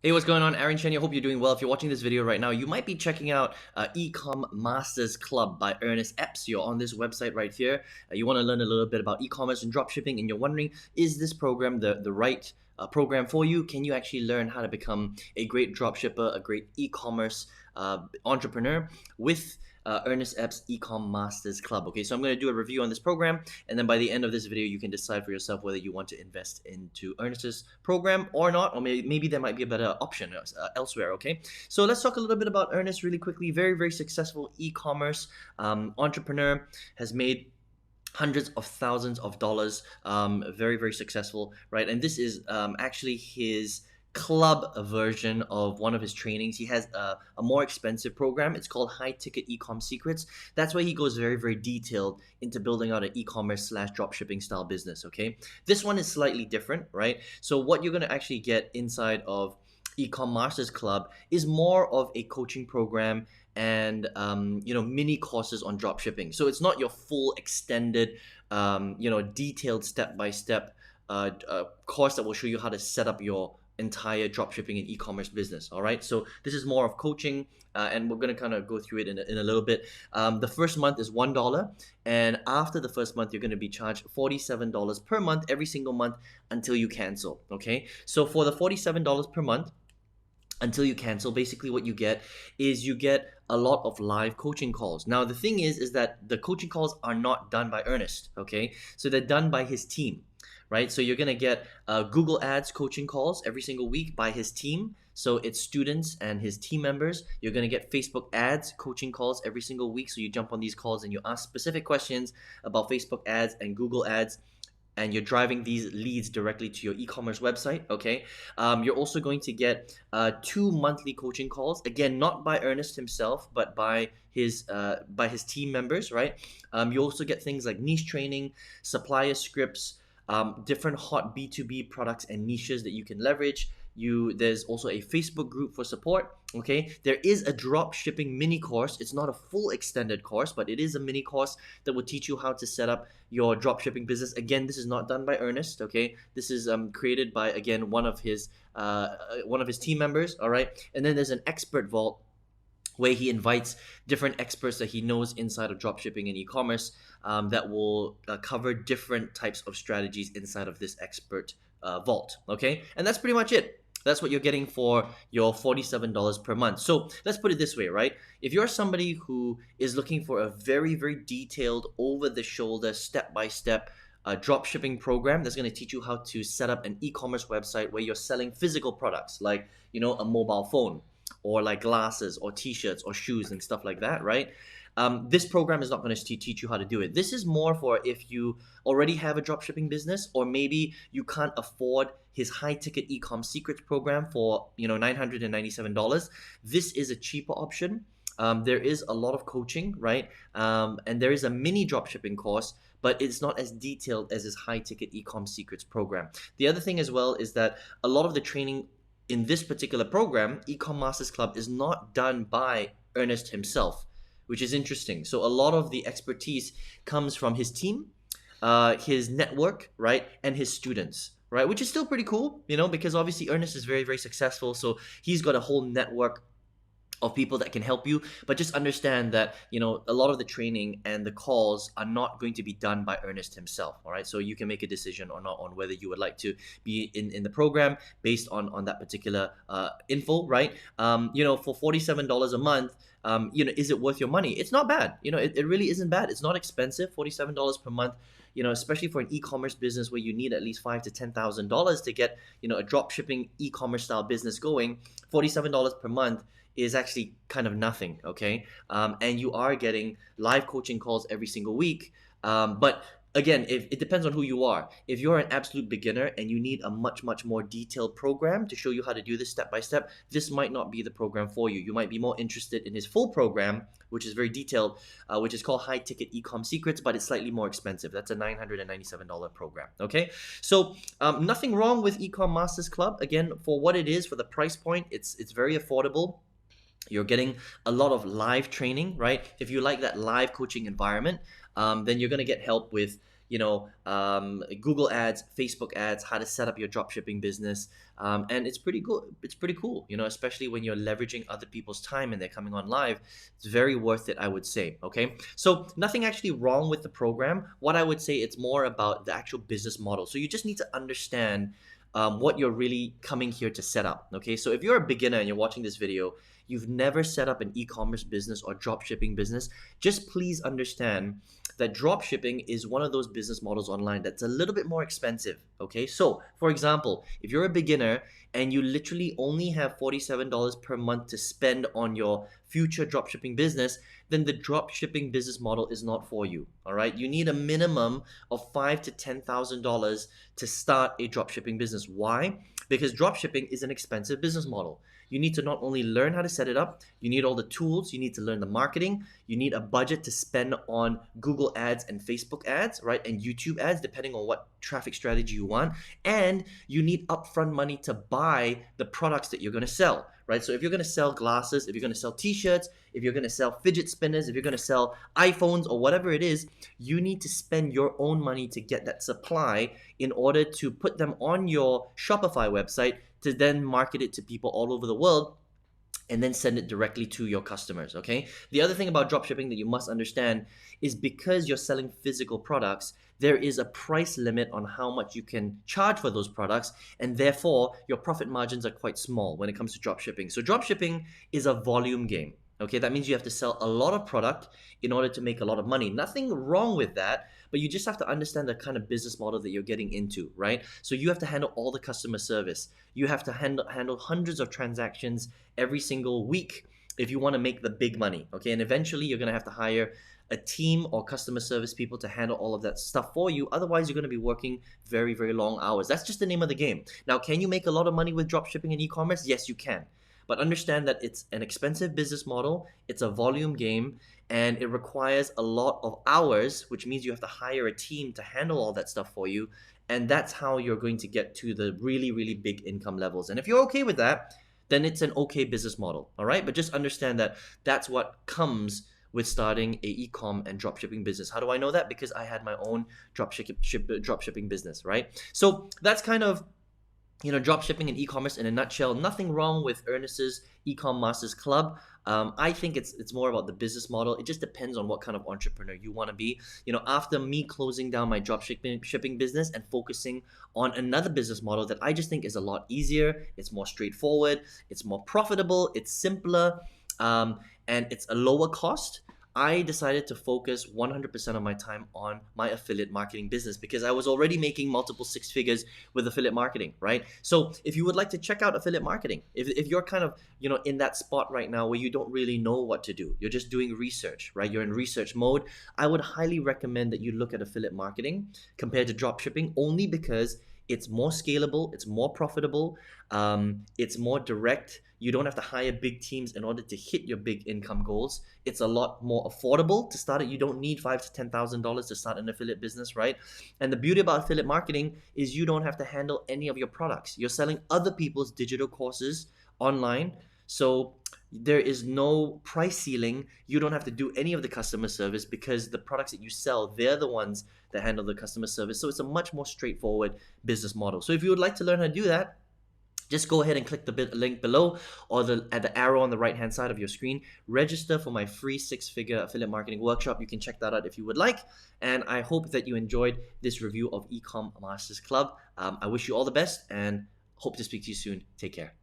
Hey, what's going on? Aaron Chen. I hope you're doing well. If you're watching this video right now, you might be checking out Ecom Masters Club by Ernest Epps. You're on this website right here. You want to learn a little bit about e-commerce and dropshipping, and you're wondering, is this program the right program for you? Can you actually learn how to become a great dropshipper, a great e-commerce entrepreneur with Ernest Epps Ecom Masters Club? Okay, so I'm going to do a review on this program, and then by the end of this video, you can decide for yourself whether you want to invest into Ernest's program or not, or maybe there might be a better option elsewhere. Okay, so let's talk a little bit about Ernest really quickly. Very successful e-commerce entrepreneur, has made hundreds of thousands of dollars. Very successful, right? And this is actually his club version of one of his trainings. He has a more expensive program. It's called High Ticket Ecom Secrets. That's where he goes very detailed into building out an e-commerce slash dropshipping style business. Okay, this one is slightly different, right? So what you're going to actually get inside of Ecom Masters Club is more of a coaching program and mini courses on dropshipping. So it's not your full extended detailed step-by-step course that will show you how to set up your entire dropshipping and e-commerce business. All right, so this is more of coaching, and we're going to kind of go through it in a little bit. The first month is $1, and after the first month you're going to be charged $47 per month every single month until you cancel. Okay, so for the $47 per month until you cancel, basically what you get is you get a lot of live coaching calls. Now the thing is that the coaching calls are not done by Ernest. Okay, so they're done by his team, right? So you're gonna get Google Ads coaching calls every single week by his team. So it's students and his team members. You're gonna get Facebook ads coaching calls every single week. So you jump on these calls and you ask specific questions about Facebook ads and Google ads, and you're driving these leads directly to your e-commerce website. Okay, you're also going to get 2 monthly coaching calls, again not by Ernest himself but by his team members, right? You also get things like niche training, supplier scripts, different hot B2B products and niches that you can leverage. There's also a Facebook group for support. Okay, there is a drop shipping mini course. It's not a full extended course, but it is a mini course that will teach you how to set up your drop shipping business. Again, this is not done by Ernest. Okay, this is created by, again, one of his team members. All right, and then there's an expert vault where he invites different experts that he knows inside of dropshipping and e-commerce, that will cover different types of strategies inside of this expert vault. Okay, and that's pretty much it. That's what you're getting for your $47 per month. So let's put it this way, right? If you're somebody who is looking for a very detailed, over-the-shoulder, step-by-step dropshipping program that's going to teach you how to set up an e-commerce website where you're selling physical products like, a mobile phone, or like glasses or t-shirts or shoes and stuff like that, right? This program is not going to teach you how to do it. This is more for if you already have a dropshipping business, or maybe you can't afford his high ticket ecom secrets program for $997. This is a cheaper option. There is a lot of coaching, right? And there is a mini dropshipping course, but it's not as detailed as his high ticket ecom secrets program. The other thing as well is that a lot of the training in this particular program, Ecom Masters Club, is not done by Ernest himself, which is interesting. So a lot of the expertise comes from his team, his network, right, and his students, right, which is still pretty cool, because obviously Ernest is very successful, so he's got a whole network of people that can help you. But just understand that a lot of the training and the calls are not going to be done by Ernest himself. All right, so you can make a decision or not on whether you would like to be in the program based on that particular info, right? For $47 a month, is it worth your money? It's not bad. It really isn't bad. It's not expensive. $47 per month, especially for an e-commerce business where you need at least $5,000 to $10,000 to get a drop shipping e-commerce style business going. $47 per month is actually kind of nothing. Okay, and you are getting live coaching calls every single week, but again, if it depends on who you are. If you're an absolute beginner and you need a much more detailed program to show you how to do this step by step, this might not be the program for you. You might be more interested in his full program, which is very detailed, which is called High Ticket Ecom Secrets, but it's slightly more expensive. That's a $997 program. Okay, so nothing wrong with Ecom Masters Club. Again, for what it is, for the price point, it's very affordable. You're getting a lot of live training, right? If you like that live coaching environment, then you're going to get help with Google ads, Facebook ads, how to set up your dropshipping business. And it's pretty good. It's pretty cool, especially when you're leveraging other people's time and they're coming on live. It's very worth it, I would say. Okay, so nothing actually wrong with the program. What I would say, it's more about the actual business model. So you just need to understand what you're really coming here to set up. Okay, so if you're a beginner and you're watching this video, you've never set up an e-commerce business or drop shipping business, just please understand that drop shipping is one of those business models online that's a little bit more expensive. Okay, so for example, if you're a beginner and you literally only have $47 per month to spend on your future drop shipping business, then the drop shipping business model is not for you. All right, you need a minimum of $5,000 to $10,000 to start a drop shipping business. Why? Because drop shipping is an expensive business model. You need to not only learn how to set it up, you need all the tools, you need to learn the marketing, you need a budget to spend on Google ads and Facebook ads, right? And YouTube ads, depending on what traffic strategy you want. And you need upfront money to buy the products that you're going to sell, right? So if you're going to sell glasses, if you're going to sell t-shirts, if you're going to sell fidget spinners, if you're going to sell iPhones or whatever it is, you need to spend your own money to get that supply in order to put them on your Shopify website to then market it to people all over the world and then send it directly to your customers. Okay, the other thing about dropshipping that you must understand is because you're selling physical products, there is a price limit on how much you can charge for those products, and therefore your profit margins are quite small when it comes to dropshipping. So dropshipping is a volume game. Okay, that means you have to sell a lot of product in order to make a lot of money. Nothing wrong with that, but you just have to understand the kind of business model that you're getting into, right? So you have to handle all the customer service. You have to handle hundreds of transactions every single week if you want to make the big money, okay? And eventually you're going to have to hire a team or customer service people to handle all of that stuff for you. Otherwise, you're going to be working very, very long hours. That's just the name of the game. Now, can you make a lot of money with dropshipping and e-commerce? Yes, you can. But understand that it's an expensive business model, it's a volume game, and it requires a lot of hours, which means you have to hire a team to handle all that stuff for you. And that's how you're going to get to the really, really big income levels. And if you're okay with that, then it's an okay business model, all right? But just understand that that's what comes with starting a ecom and dropshipping business. How do I know that? Because I had my own dropshipping business, right? So that's kind of dropshipping and e-commerce in a nutshell. Nothing wrong with Ernest's Ecom Masters Club. I think it's more about the business model. It just depends on what kind of entrepreneur you want to be. After me closing down my shipping business and focusing on another business model that I just think is a lot easier, it's more straightforward, it's more profitable, it's simpler, and it's a lower cost, I decided to focus 100% of my time on my affiliate marketing business because I was already making multiple six figures with affiliate marketing, right? So if you would like to check out affiliate marketing, if you're kind of, in that spot right now where you don't really know what to do, you're just doing research, right? You're in research mode, I would highly recommend that you look at affiliate marketing compared to dropshipping, only because it's more scalable, it's more profitable, it's more direct. You don't have to hire big teams in order to hit your big income goals. It's a lot more affordable to start it. You don't need $5,000 to $10,000 to start an affiliate business, right? And the beauty about affiliate marketing is you don't have to handle any of your products. You're selling other people's digital courses online. So there is no price ceiling. You don't have to do any of the customer service because the products that you sell, they're the ones that handle the customer service. So it's a much more straightforward business model. So if you would like to learn how to do that, just go ahead and click the link below or at the arrow on the right hand side of your screen. Register for my free 6-figure affiliate marketing workshop. You can check that out if you would like. And I hope that you enjoyed this review of Ecom Masters Club. I wish you all the best and hope to speak to you soon. Take care.